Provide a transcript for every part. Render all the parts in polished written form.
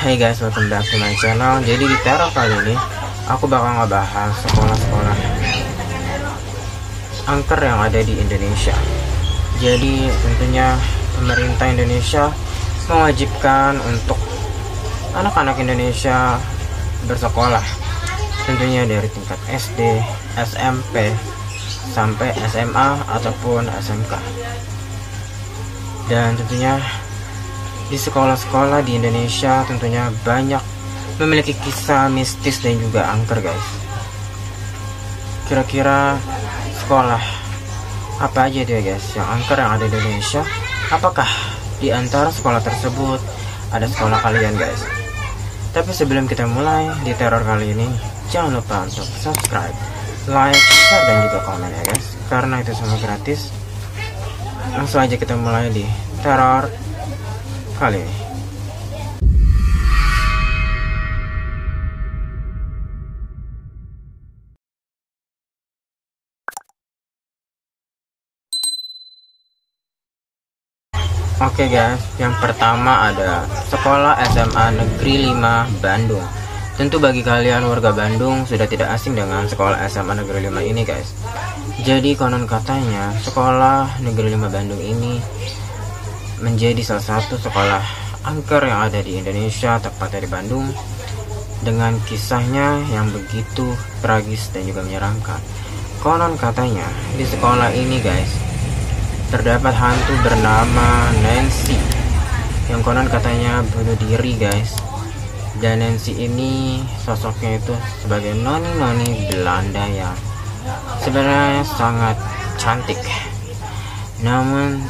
Hey guys, welcome back to my channel. Jadi di teror kali ini aku bakal ngebahas sekolah-sekolah angker yang ada di Indonesia. Jadi tentunya pemerintah Indonesia mewajibkan untuk anak-anak Indonesia bersekolah, tentunya dari tingkat SD, SMP, sampai SMA ataupun SMK. Dan tentunya di sekolah-sekolah di Indonesia tentunya banyak memiliki kisah mistis dan juga angker guys. Kira-kira sekolah apa aja dia guys yang angker yang ada di Indonesia? Apakah di antara sekolah tersebut ada sekolah kalian guys? Tapi sebelum kita mulai di teror kali ini, jangan lupa untuk subscribe, like, share, dan juga komen ya guys, karena itu semua gratis. Langsung aja kita mulai di teror kali ini. Oke guys, yang pertama ada Sekolah SMA Negeri 5 Bandung. Tentu bagi kalian warga Bandung sudah tidak asing dengan Sekolah SMA Negeri 5 ini guys. Jadi konon katanya Sekolah Negeri 5 Bandung ini menjadi salah satu sekolah angker yang ada di Indonesia, tepatnya di Bandung, dengan kisahnya yang begitu tragis dan juga menyeramkan. Konon katanya di sekolah ini guys terdapat hantu bernama Nancy yang konon katanya bunuh diri guys. Dan Nancy ini sosoknya itu sebagai noni-noni Belanda yang sebenarnya sangat cantik, namun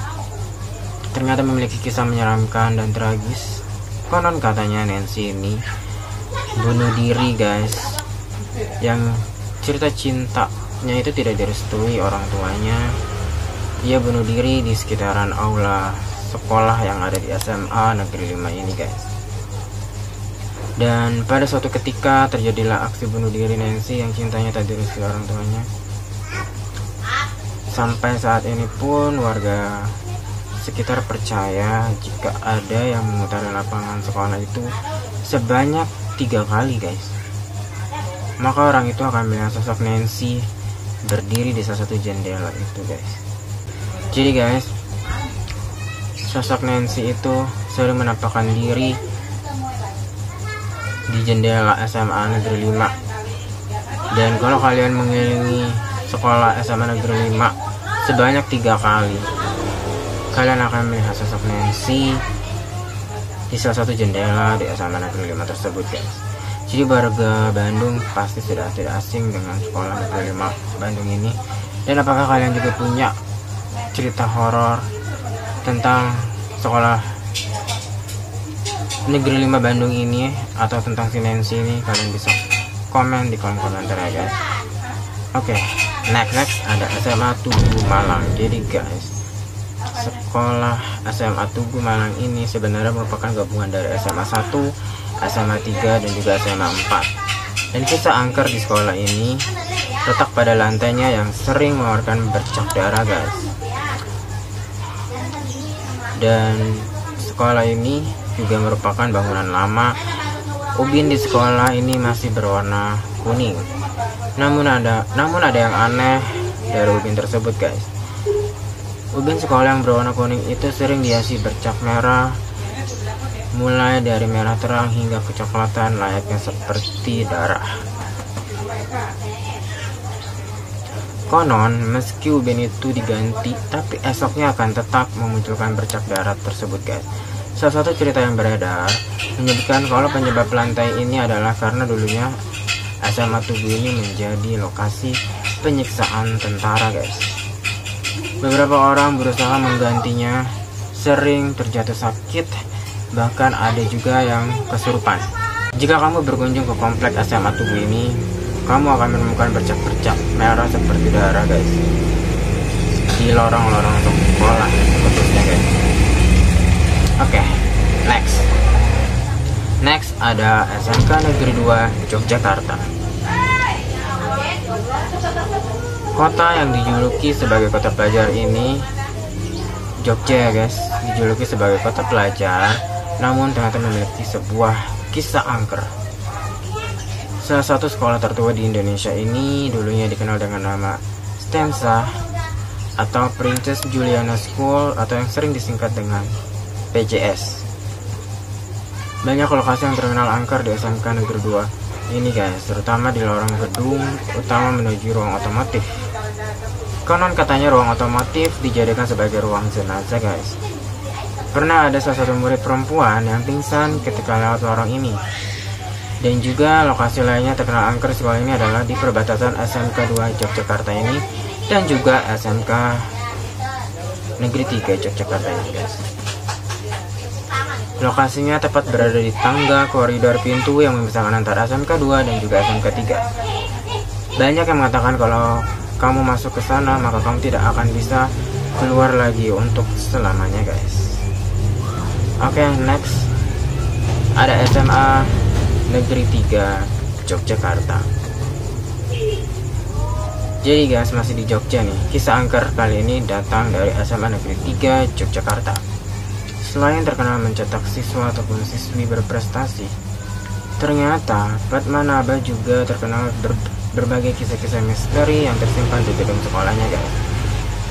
ternyata memiliki kisah menyeramkan dan tragis. Konon katanya Nancy ini bunuh diri guys, yang cerita cintanya itu tidak direstui orang tuanya. Ia bunuh diri di sekitaran aula sekolah yang ada di SMA Negeri 5 ini guys. Dan pada suatu ketika terjadilah aksi bunuh diri Nancy yang cintanya tak direstui orang tuanya. Sampai saat ini pun warga sekitar percaya jika ada yang memutari lapangan sekolah itu sebanyak 3 kali guys, maka orang itu akan melihat sosok Nancy berdiri di salah satu jendela itu guys. Jadi guys, sosok Nancy itu sering menampakkan diri di jendela SMA Negeri 5. Dan kalau kalian mengelilingi sekolah SMA Negeri 5 sebanyak 3 kali, kalian akan melihat sosok Nancy di salah satu jendela di SMA Negeri 5 tersebut guys. Jadi warga Bandung pasti sudah tidak asing dengan sekolah Negeri 5 Bandung ini. Dan apakah kalian juga punya cerita horor tentang sekolah Negeri 5 Bandung ini atau tentang si Nancy ini? Kalian bisa komen di kolom komentar ya guys. Oke, next ada SMA Tugu Malang. Jadi guys, sekolah SMA Tugu Malang ini sebenarnya merupakan gabungan dari SMA 1, SMA 3, dan juga SMA 4. Dan kisah angker di sekolah ini letak pada lantainya yang sering mengeluarkan bercak darah guys. Dan sekolah ini juga merupakan bangunan lama. Ubin di sekolah ini masih berwarna kuning. Namun ada yang aneh dari ubin tersebut guys. Ubin sekolah yang berwarna kuning itu sering dihiasi bercak merah, mulai dari merah terang hingga kecoklatan layaknya seperti darah. Konon meski ubin itu diganti, tapi esoknya akan tetap memunculkan bercak darah tersebut guys. Salah satu cerita yang beredar menyebutkan kalau penyebab lantai ini adalah karena dulunya SMA Tugu ini menjadi lokasi penyiksaan tentara guys. Beberapa orang berusaha menggantinya, sering terjatuh sakit, bahkan ada juga yang kesurupan. Jika kamu berkunjung ke komplek SMA Tugu ini, kamu akan menemukan bercak-bercak merah seperti darah guys di lorong-lorong sekolah khususnya guys. Oke, next ada SMK Negeri 2 Yogyakarta. Kota yang dijuluki sebagai kota pelajar ini, Jogja ya guys, dijuluki sebagai kota pelajar, namun ternyata memiliki sebuah Kisah angker. Salah satu sekolah tertua di Indonesia ini dulunya dikenal dengan nama STEMSA atau Princess Juliana School atau yang sering disingkat dengan PJS. Banyak lokasi yang terkenal angker di SMK Negeri 2 ini guys, terutama di lorong gedung utama menuju ruang otomotif. Konon katanya ruang otomotif dijadikan sebagai ruang jenazah guys. Pernah ada salah satu murid perempuan yang pingsan ketika lewat lorong ini. Dan juga lokasi lainnya terkenal angker sekolah ini adalah di perbatasan SMK 2 Yogyakarta ini dan juga SMK Negeri 3 Yogyakarta ini guys. Lokasinya tepat berada di tangga koridor pintu yang memisahkan antara SMK 2 dan juga SMK 3. Banyak yang mengatakan kalau kamu masuk ke sana maka kamu tidak akan bisa keluar lagi untuk selamanya guys. Oke, next ada SMA Negeri 3 Yogyakarta. Jadi guys, masih di Jogja nih. Kisah angker kali ini datang dari SMA Negeri 3 Yogyakarta. Selain terkenal mencetak siswa ataupun siswi berprestasi, ternyata Padmanaba juga terkenal berbagai kisah-kisah misteri yang tersimpan di gedung sekolahnya guys.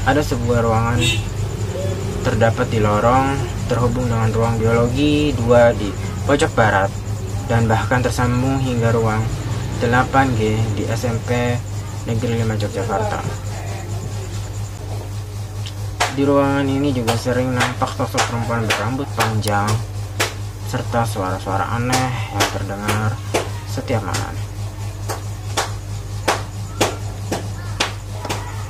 Ada sebuah ruangan terdapat di lorong terhubung dengan ruang biologi 2 di pojok barat dan bahkan tersambung hingga ruang 8G di SMP Negeri 5 Yogyakarta. Di ruangan ini juga sering nampak sosok perempuan berambut panjang serta suara-suara aneh yang terdengar setiap malam.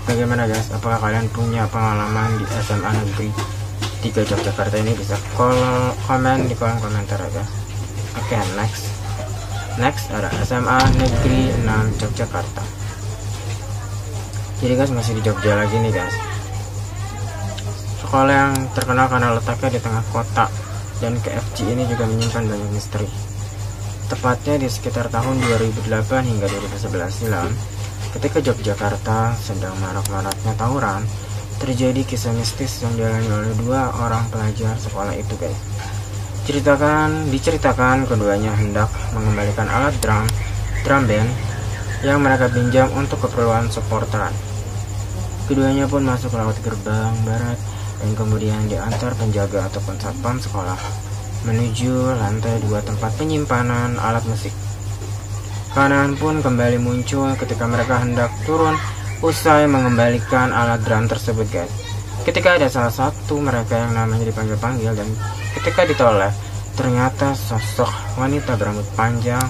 Bagaimana guys? Apakah kalian punya pengalaman di SMA Negeri 3 Yogyakarta ini? Bisa komen di kolom komentar ya guys. Oke, next ada SMA Negeri 6 Yogyakarta. Jadi guys, masih di Jogja lagi nih guys. Sekolah yang terkenal karena letaknya di tengah kota dan KFC ini juga menyimpan banyak misteri. Tepatnya di sekitar tahun 2008 hingga 2011 silam, ketika Yogyakarta sedang marak-maraknya tawuran, terjadi kisah mistis yang dialami oleh 2 orang pelajar sekolah itu guys. Diceritakan keduanya hendak mengembalikan alat drum band yang mereka pinjam untuk keperluan supporteran. Keduanya pun masuk lewat gerbang barat dan kemudian diantar penjaga ataupun satpam sekolah menuju lantai 2 tempat penyimpanan alat musik. Keanehan pun kembali muncul ketika mereka hendak turun usai mengembalikan alat drum tersebut guys. Ketika ada salah satu mereka yang namanya dipanggil-panggil dan ketika ditoleh, ternyata sosok wanita berambut panjang.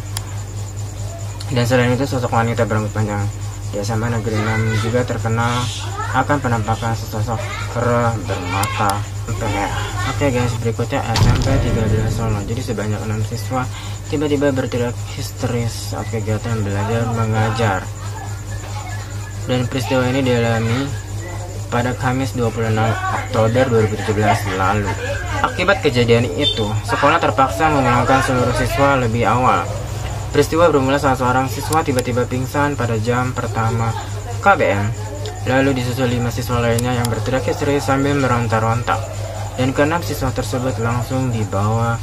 Dan selain itu sosok wanita berambut panjang di SMA Negeri 6 juga terkenal akan penampakan sesosok kera bermata merah. Oke guys, berikutnya SMP 13 Solo. Jadi sebanyak 6 siswa tiba-tiba berteriak histeris saat kegiatan belajar mengajar. Dan peristiwa ini dialami pada Kamis 26 Oktober 2017 lalu. Akibat kejadian itu, sekolah terpaksa memulangkan seluruh siswa lebih awal. Peristiwa bermula saat seorang siswa tiba-tiba pingsan pada jam pertama KBM. Lalu disusul 5 siswa lainnya yang berteriak histeris sambil meronta-ronta. Dan ke-6 siswa tersebut langsung dibawa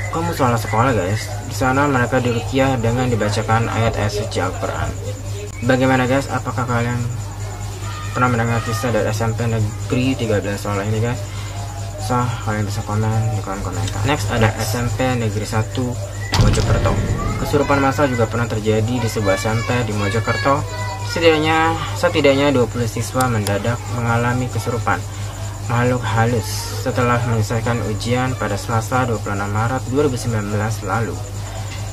ke musola sekolah guys. Di sana mereka diruqyah dengan dibacakan ayat-ayat suci Al-Quran. Bagaimana guys? Apakah kalian pernah mendengar kisah dari SMP Negeri 13 Solo ini guys? So, kalian bisa komen di kolom komentar. Next ada SMP Negeri 1 Mojokerto. Kesurupan massal juga pernah terjadi di sebuah SMP di Mojokerto. Setidaknya 20 siswa mendadak mengalami kesurupan makhluk halus setelah menyelesaikan ujian pada Selasa 26 Maret 2019 lalu.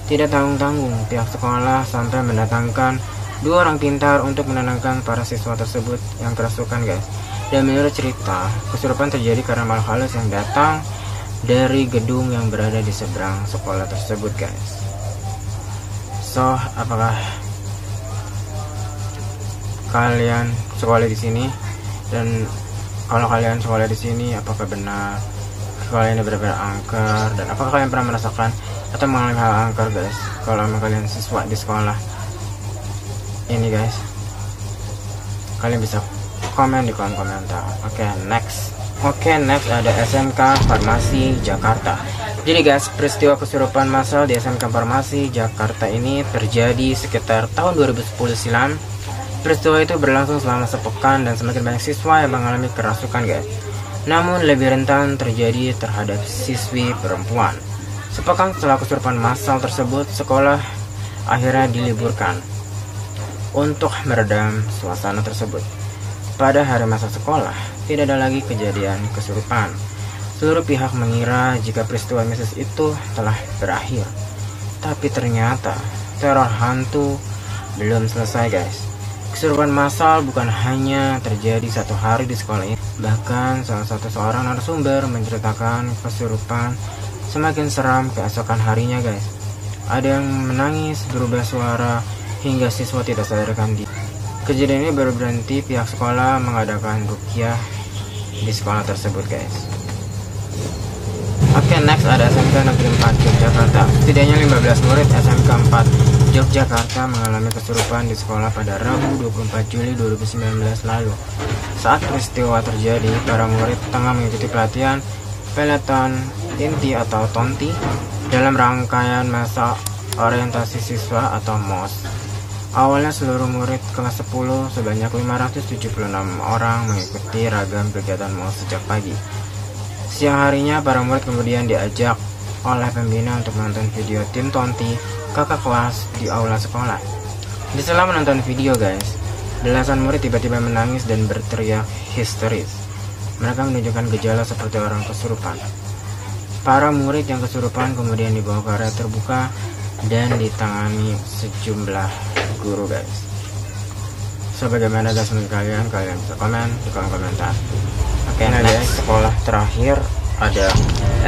Tidak tanggung-tanggung, pihak sekolah sampai mendatangkan 2 orang pintar untuk menenangkan para siswa tersebut yang kerasukan guys. Dan menurut cerita, kesurupan terjadi karena makhluk halus yang datang dari gedung yang berada di seberang sekolah tersebut guys. So, apakah kalian sekolah di sini? Dan kalau kalian sekolah di sini, apakah benar sekolah ini benar-benar angker? Dan apakah kalian pernah merasakan atau mengalami hal angker guys? Kalau kalian siswa di sekolah ini guys, kalian bisa komen di kolom komentar. Oke, next ada SMK Farmasi Jakarta. Jadi guys, peristiwa kesurupan massal di SMK Farmasi Jakarta ini terjadi sekitar tahun 2010 silam. Peristiwa itu berlangsung selama sepekan dan semakin banyak siswa yang mengalami kerasukan guys. Namun lebih rentan terjadi terhadap siswi perempuan. Sepekan setelah kesurupan massal tersebut, sekolah akhirnya diliburkan untuk meredam suasana tersebut. Pada hari masa sekolah, tidak ada lagi kejadian kesurupan. Seluruh pihak mengira jika peristiwa mistis itu telah berakhir. Tapi ternyata teror hantu belum selesai guys. Kesurupan massal bukan hanya terjadi satu hari di sekolah ini. Bahkan salah satu seorang narasumber menceritakan kesurupan semakin seram keesokan harinya guys. Ada yang menangis, berubah suara, hingga siswa tidak sadarkan diri. Kejadian ini baru berhenti pihak sekolah mengadakan ruqyah di sekolah tersebut guys. Oke, next ada SMK Negeri 4 Yogyakarta. Setidaknya 15 murid SMK 4 Yogyakarta mengalami kesurupan di sekolah pada Rabu 24 Juli 2019 lalu. Saat peristiwa terjadi, para murid tengah mengikuti pelatihan Peloton Inti atau Tonti dalam rangkaian masa orientasi siswa atau MOS. Awalnya seluruh murid kelas 10 sebanyak 576 orang mengikuti ragam kegiatan MOS sejak pagi. Siang harinya, para murid kemudian diajak oleh pembina untuk menonton video tim Tonti kakak kelas di aula sekolah. Di sela menonton video guys, belasan murid tiba-tiba menangis dan berteriak histeris. Mereka menunjukkan gejala seperti orang kesurupan. Para murid yang kesurupan kemudian dibawa ke area terbuka dan ditangani sejumlah guru guys. So bagaimana guys menurut kalian? Kalian bisa komen di kolom komentar. Oke, nah guys, sekolah terakhir ada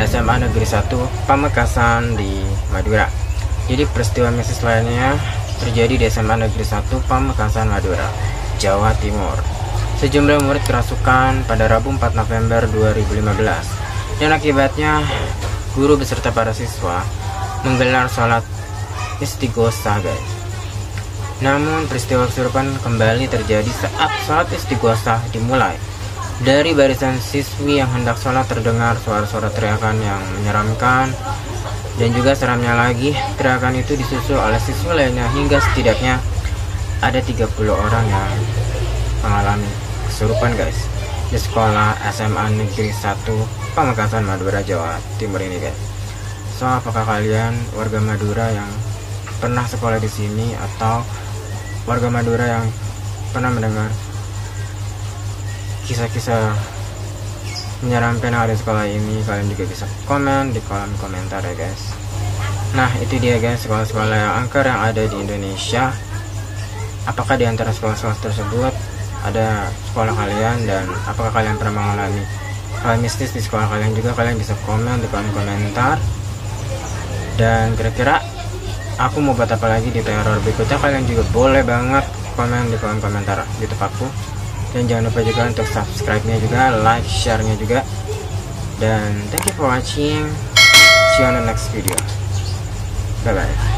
SMA Negeri 1 Pamekasan di Madura. Jadi peristiwa mistis lainnya terjadi di SMA Negeri 1 Pamekasan Madura, Jawa Timur. Sejumlah murid kerasukan pada Rabu 4 November 2015. Dan akibatnya guru beserta para siswa menggelar sholat istighosah guys. Namun peristiwa kesurupan kembali terjadi saat sholat istighosah dimulai. Dari barisan siswi yang hendak sholat terdengar suara-suara teriakan yang menyeramkan. Dan juga seramnya lagi, teriakan itu disusul oleh siswa lainnya hingga setidaknya ada 30 orang yang mengalami kesurupan guys di sekolah SMA Negeri 1 Pamekasan Madura, Jawa Timur ini guys. So apakah kalian warga Madura yang pernah sekolah di sini atau warga Madura yang pernah mendengar kisah-kisah menyeramkan yang ada di sekolah ini? Kalian juga bisa komen di kolom komentar ya guys. Nah itu dia guys, sekolah-sekolah yang angker yang ada di Indonesia. Apakah di antara sekolah-sekolah tersebut ada sekolah kalian, dan apakah kalian pernah mengalami hal mistis di sekolah kalian juga? Kalian bisa komen di kolom komentar. Dan kira-kira aku mau buat apa lagi di teror berikutnya, kalian juga boleh banget komen di kolom komentar YouTube aku. Dan jangan lupa juga untuk subscribe-nya juga, like, share-nya juga. Dan thank you for watching. See you on the next video. Bye bye.